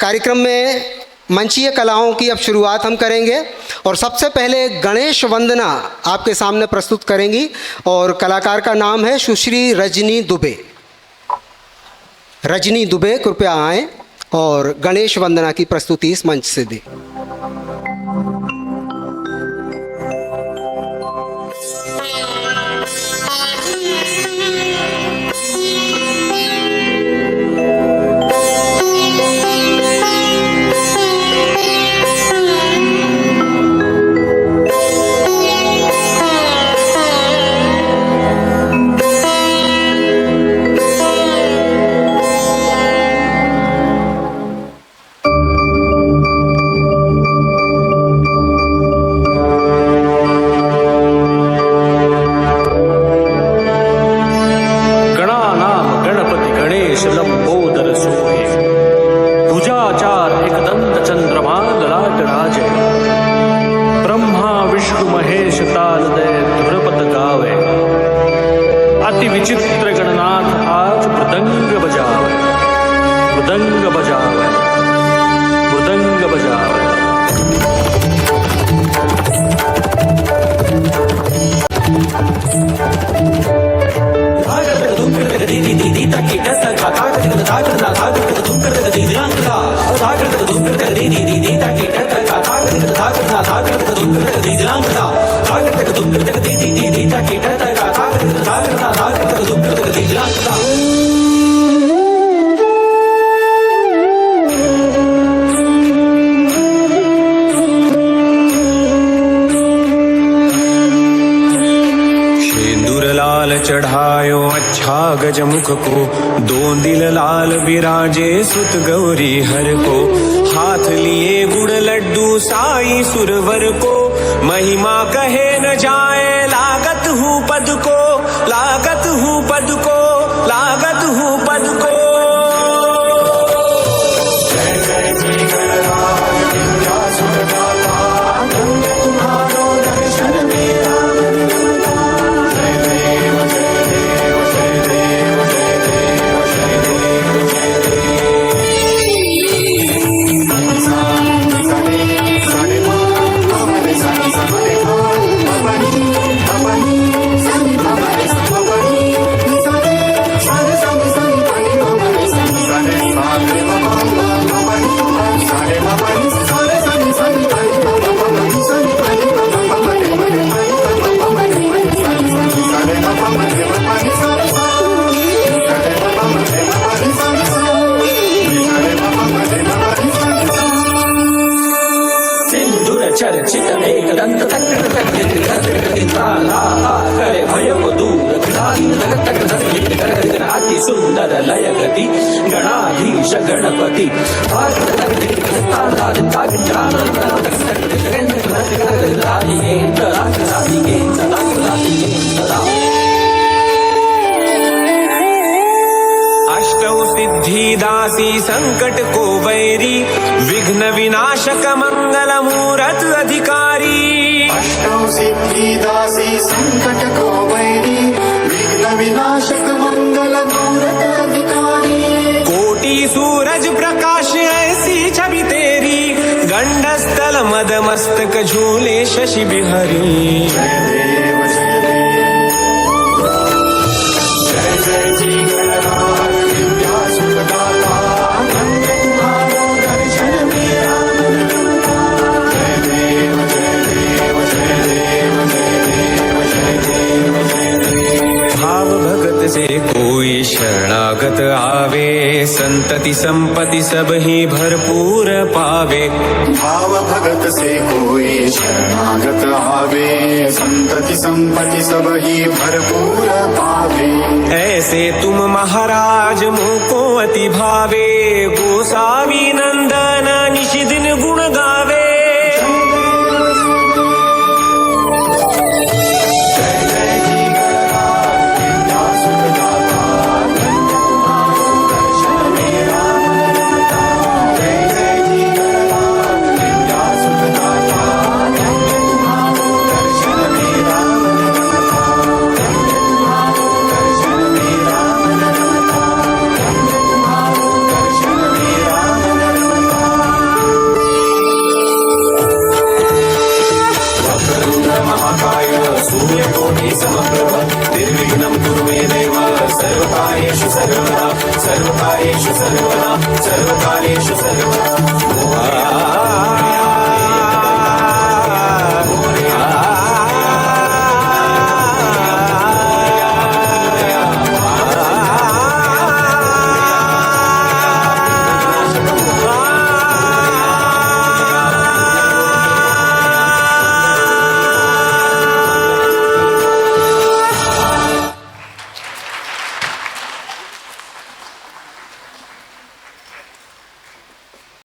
कार्यक्रम में मंचीय कलाओं की अब शुरुआत हम करेंगे और सबसे पहले गणेश वंदना आपके सामने प्रस्तुत करेंगी और कलाकार का नाम है सुश्री रजनी दुबे। रजनी दुबे कृपया आएं और गणेश वंदना की प्रस्तुति इस मंच से दें। चढ़ायो अच्छा गजमुख को, दो दिल लाल विराजे सुत गौरी हर को। हाथ लिए गुड़ लड्डू साई सुरवर को, महिमा कहे न जाए लागत हूँ पद को, लागत हूँ पद को, लागत हूँ पद को। सुंदर लय गति गणाधीश गणपति अष्टौ सिद्धिदासी संकट को वैरी, विघ्न विनाशक मंगल मूरत अधिकारी। अष्टौ सिद्धिदासी संकट को वैरी, विघ्न विनाशक मंगल मूरत अधिकारी। कोटि सूरज प्रकाश ऐसी छवि तेरी, गंडस्थल मद मस्तक झूले शशि बिहारी। जय देव जय देव, जय जय जी गणराज विद्यासुरदाता, धन्य तुम्हारो दर्शन मेरा मन करता। जय देव जय देव, जय देव जय देव, जय देव जय देव। भाव भगत से कोई शरणागत आवे, संतति संपत्ति सब ही भरपूर पावे। भाव भगत से कोई शरणागत आवे, संतति संपत्ति सब ही भरपूर पावे। ऐसे तुम महाराज मुझको अति भावे, गोसावी नंदन निश दिन गुण गावे। सर्वदा सर्वकार्येषु सर्वदा सर्वकार्येषु सर्वदा